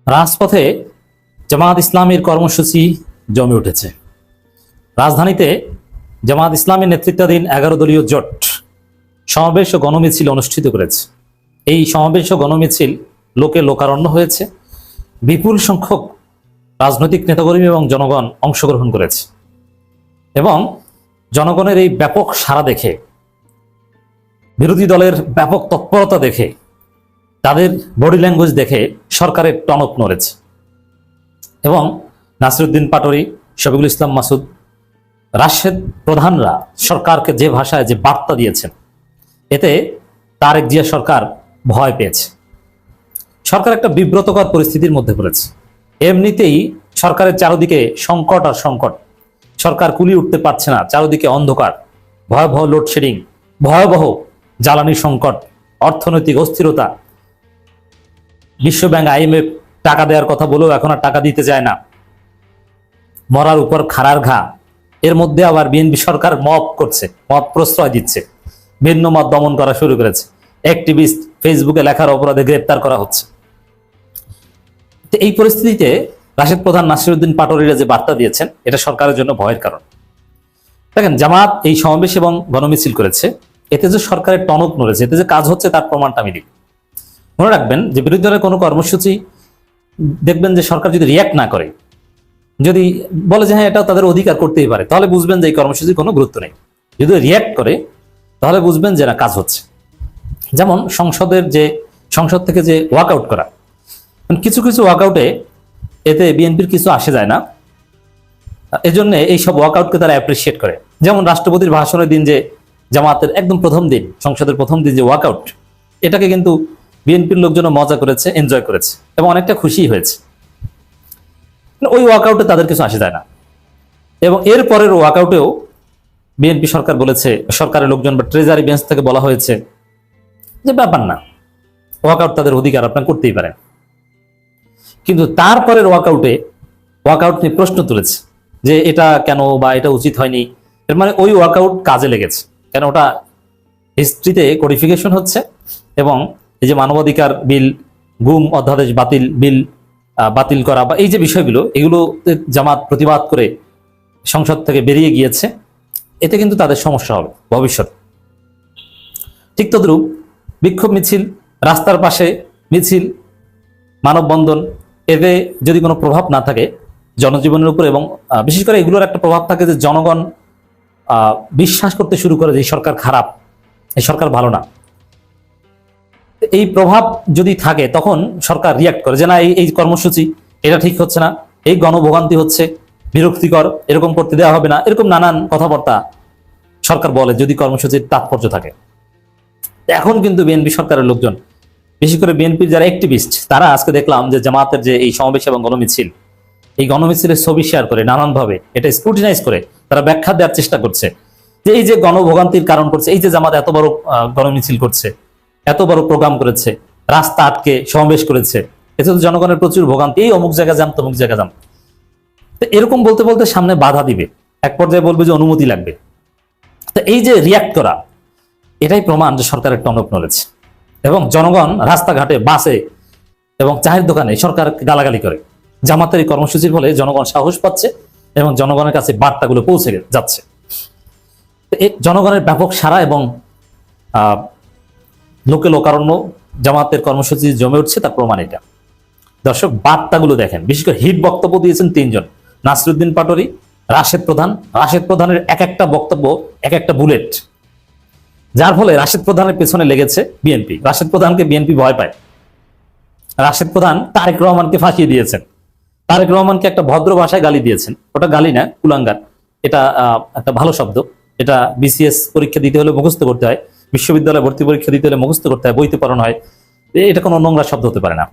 রাজপথে জামায়াত ইসলামীর কর্মসূচি জমে উঠেছে। রাজধানীতে জামায়াত ইসলামীর নেতৃত্বাধীন 11 দলীয় জোট সমাবেশ ও গণমিছিল অনুষ্ঠিত করেছে। এই সমাবেশ ও গণমিছিল লোকে লোকারণ্য হয়েছে। বিপুল সংখ্যক রাজনৈতিক নেতাকর্মী এবং জনগণ অংশগ্রহণ করেছে এবং জনগণের এই ব্যাপক সাড়া দেখে, বিরোধী দলের ব্যাপক তৎপরতা দেখে, তাদের বডি ল্যাঙ্গুয়েজ দেখে সরকারের টনক নড়েছে এবং নাসিরউদ্দিন পাটোয়ারী, শফিকুল ইসলাম মাসুদ, রাশেদ প্রধানরা সরকারকে যে ভাষায় যে বার্তা দিয়েছেন, এতে তারেক জিয়া সরকার ভয় পেয়েছে। সরকার একটা বিব্রতকর পরিস্থিতির মধ্যে পড়েছে। এমনিতেই সরকারের চারদিকে সংকট আর সংকট, সরকার কুলিয়ে উঠতে পারছে না, চারদিকে অন্ধকার, ভয়াবহ লোডশেডিং, ভয়াবহ জ্বালানি সংকট, অর্থনৈতিক অস্থিরতা, বিশ্বব্যাংক IMF টাকা দেওয়ার কথা বলেও এখন আর টাকা দিতে চায় না, মরার উপর খাড়ার ঘা। এর মধ্যে আবার বিএনপি সরকার মব করছে, মব প্রশ্রয় দিচ্ছে, ভিন্ন মত দমন করা শুরু করেছে, অ্যাক্টিভিস্ট ফেসবুকে লেখার অপরাধে গ্রেপ্তার করা হচ্ছে। এই পরিস্থিতিতে রাশেদ প্রধান, নাসিরউদ্দিন পাটোয়ারীরা যে বার্তা দিয়েছেন, এটা সরকারের জন্য ভয়ের কারণ। দেখেন, জামাত এই সমাবেশ এবং গণমিছিল করেছে, এতে যে সরকারের টনক নড়েছে, এতে যে কাজ হচ্ছে তার প্রমাণটা আমি দিই। মনে রাখবেন যে বিরোধী দলের কোনো কর্মসূচি দেখবেন যে সরকার যদি রিয়াক্ট না করে, যদি বলে যে হ্যাঁ এটাও তাদের অধিকার করতেই পারে, তাহলে বুঝবেন যে এই কর্মসূচির কোনো গুরুত্ব নেই। যদি রিয়াক্ট করে তাহলে বুঝবেন যে না, কাজ হচ্ছে। যেমন সংসদ থেকে যে ওয়াকআউট করা, কিছু কিছু ওয়াকআউটে এতে বিএনপির কিছু আসে যায় না, এজন্য এইসব ওয়াকআউটকে তারা অ্যাপ্রিসিয়েট করে। যেমন রাষ্ট্রপতির ভাষণের দিন যে জামাতের একদম প্রথম দিন, সংসদের প্রথম দিন যে ওয়াকআউট, এটাকে কিন্তু বিএনপির লোকজন মজা করেছে, এনজয় করেছে এবং অনেকটা খুশি হয়েছে। ওই ওয়াকআউটে তাদের কিছু আসে যায় না। এবং এর পরের ওয়াকআউটেও বিএনপি সরকার বলেছে, সরকারের লোকজন বা ট্রেজারি বেঞ্চ থেকে বলা হয়েছে যে ব্যাপার না, ওয়াকআউট তাদের অধিকার, আপনারা করতেই পারেন। কিন্তু তারপরের ওয়াকআউট নিয়ে প্রশ্ন তুলেছে যে এটা কেন বা এটা উচিত হয়নি। এর মানে ওই ওয়াকআউট কাজে লেগেছে, কেন ওটা হিস্ট্রিতে কোডিফিকেশন হচ্ছে। এবং এই যে মানবাধিকার বিল, গুম অধ্যাদেশ বিল বাতিল করা বা এই যে বিষয়গুলো, এগুলো জামাত প্রতিবাদ করে সংসদ থেকে বেরিয়ে গিয়েছে, এতে কিন্তু তাদের সমস্যা হবে ভবিষ্যৎ। ঠিক তদ্রূপ বিক্ষোভ মিছিল, রাস্তার পাশে মিছিল, মানববন্ধন, এতে যদি কোনো প্রভাব না থাকে জনজীবনের উপর, এবং বিশেষ করে এগুলোর একটা প্রভাব থাকে যে জনগণ বিশ্বাস করতে শুরু করে যে এই সরকার খারাপ, এই সরকার ভালো না। এই প্রভাব যদি থাকে তখন সরকার রিয়াক্ট করে যে না, এই কর্মসূচি এটা ঠিক হচ্ছে না, এই গণভোগান্তি হচ্ছে, বিরক্তিকর, এরকম করতে দেওয়া হবে না, এরকম নানান কথাবার্তা সরকার বলে যদি কর্মসূচির তাৎপর্য থাকে। এখন কিন্তু বিএনপি সরকারের লোকজন, বিশেষ করে বিএনপির যারা অ্যাক্টিভিস্ট, তারা আজকে দেখলাম যে জামাতের যে এই সমাবেশ এবং গণমিছিল, এই গণমিছিলের ছবি শেয়ার করে নানানভাবে এটা স্ক্রুটিনাইজ করে তারা ব্যাখ্যা দেওয়ার চেষ্টা করছে যে এই যে গণভোগান্তির কারণ করছে, এই যে জামাত এত বড় গণমিছিল করছে, এত বড় প্রোগ্রাম করেছে, রাস্তা আটকে সমাবেশ করেছে, এতে তো জনগণের প্রচুর ভোগান্তি, এই অমুক জায়গা যান তমুক জায়গা যান। তো এরকম বলতে বলতে সামনে বাধা দিবে, এক পর্যায়ে বলবে যে অনুমতি লাগবে। তো এই যে রিয়াক্ট করা, এটাই প্রমাণ যে সরকারের টনক নড়েছে। এবং জনগণ রাস্তাঘাটে, বাসে এবং চায়ের দোকানে সরকার গালাগালি করে। জামাতের এই কর্মসূচির ফলে জনগণ সাহস পাচ্ছে এবং জনগণের কাছে বার্তাগুলো পৌঁছে যাচ্ছে। জনগণের ব্যাপক সাড়া এবং লোকে লোকারণ্য জামাতের কর্মসূচি জমে উঠছে, তার প্রমাণ এটা। দর্শক, বার্তাগুলো দেখেন, বিশেষ করে হিট বক্তব্য দিয়েছেন 3 জন, নাসিরউদ্দিন পাটোয়ারী, রাশেদ প্রধানের এক একটা বক্তব্য এক একটা বুলেট, যার ফলে রাশেদ প্রধানের পেছনে লেগেছে বিএনপি। রাশেদ প্রধানকে বিএনপি ভয় পায়। রাশেদ প্রধান তারেক রহমানকে ফাঁসিয়ে দিয়েছেন, তারেক রহমানকে একটা ভদ্র ভাষায় গালি দিয়েছেন। ওটা গালি না, কুলাঙ্গার, এটা একটা ভালো শব্দ। এটা BCS পরীক্ষা দিতে হলে মুখস্থ করতে হয়, বিশ্ববিদ্যালয়ে ভর্তি পরীক্ষা দিতে হলে মুখস্থ করতে হয়, বইতে পড়ানো হয়, এটা কোনো নোংরা শব্দ হতে পারে না।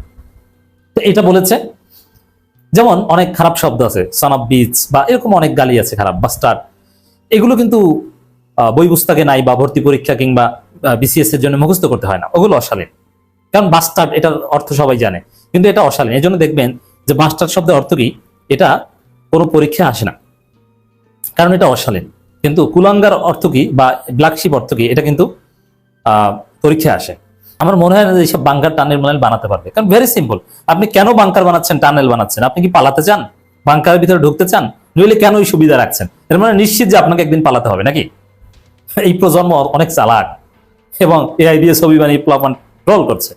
তো এটা বলেছে। যেমন অনেক খারাপ শব্দ আছে, সন অফ বিচ বা এরকম অনেক গালি আছে খারাপ, বাস্টার্ড, এগুলো কিন্তু বই পুস্তকে নাই বা ভর্তি পরীক্ষা কিংবা BCS এর জন্য মুখস্থ করতে হয় না, ওগুলো অশালীন। কারণ বাস্টার্ড এটার অর্থ সবাই জানে, কিন্তু এটা অশালীন। এই জন্য দেখবেন যে বাস্টার্ড শব্দের অর্থ কি, এটা কোনো পরীক্ষা আসে না, কারণ এটা অশালীন। কিন্তু কুলাঙ্গার অর্থ কি বা ব্ল্যাক শিপ অর্থ কি, এটা কিন্তু পরীক্ষা আসে। আমার মনে হয় না যে এইসব বাংকার টানেল মানেল বানাতে পারবে, কারণ ভেরি সিম্পল। আপনি কেন বাংকার বানাচ্ছেন, টানেল বানাচ্ছেন? আপনি কি পালাতে চান, বাংকারের ভিতরে ঢুকতে চান? নইলে কেন এই সুবিধা রাখছেন? এর মানে নিশ্চিত যে আপনাকে একদিন পালাতে হবে নাকি? এই প্রজন্ম অনেক চালাক, এবং এআই দিয়ে ছবি বানিয়ে প্লাবন ট্রল করছে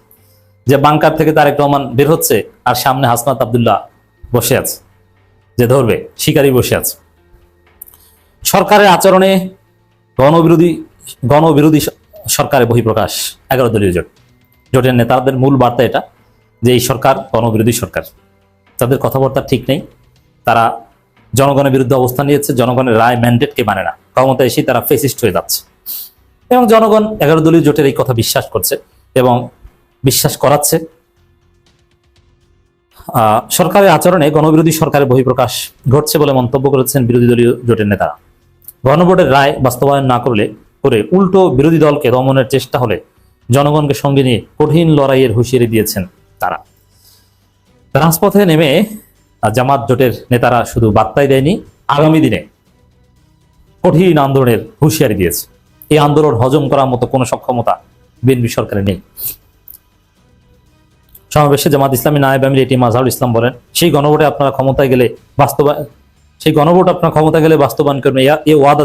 যে বাংকার থেকে তারেক রহমান বের হচ্ছে আর সামনে হাসনাত আব্দুল্লাহ বসে আছে, যে ধরবে, শিকারী বসে আছে। সরকারের আচরণে গণবিরোধী সরকারের বহিঃপ্রকাশ 11 দলীয় জোট। জোটের নেতাদের মূল বার্তা এটা যে এই সরকার গণবিরোধী সরকার, তাদের কথাবার্তা ঠিক নেই, তারা জনগণের বিরুদ্ধে অবস্থান নিয়েছে, জনগণের রায় ম্যান্ডেটকে মানে না, ক্ষমতায় এসেই তারা ফেসিস্ট হয়ে যাচ্ছে। এবং জনগণ 11 দলীয় জোটের এই কথা বিশ্বাস করছে এবং বিশ্বাস করাচ্ছে। সরকারের আচরণে গণবিরোধী সরকারের বহিঃপ্রকাশ ঘটছে বলে মন্তব্য করেছেন বিরোধী দলীয় জোটের নেতারা। গণভোটের রায় বাস্তবায়ন না করে উল্টো বিরোধী দলকে দমনের চেষ্টা হলে জনগণকে সঙ্গে নিয়ে কঠিন লড়াইয়ের হুঁশিয়ারি দিয়েছেন তারা। রাজপথে নেমে জামাত জোটের নেতারা শুধু বার্তাই দেয়নি, আগামী দিনে কঠিন আন্দোলনের হুঁশিয়ারি দিয়েছে। এই আন্দোলন হজম করার মতো কোনো সক্ষমতা বিএনপি সরকারের নেই। সমাবেশে জামাত ইসলামী নায়েব আমির এটি মাজহারুল ইসলাম বলেন, সেই গণভোট আপনারা ক্ষমতায় গেলে বাস্তবায়ন করবেন, এ ওয়াদা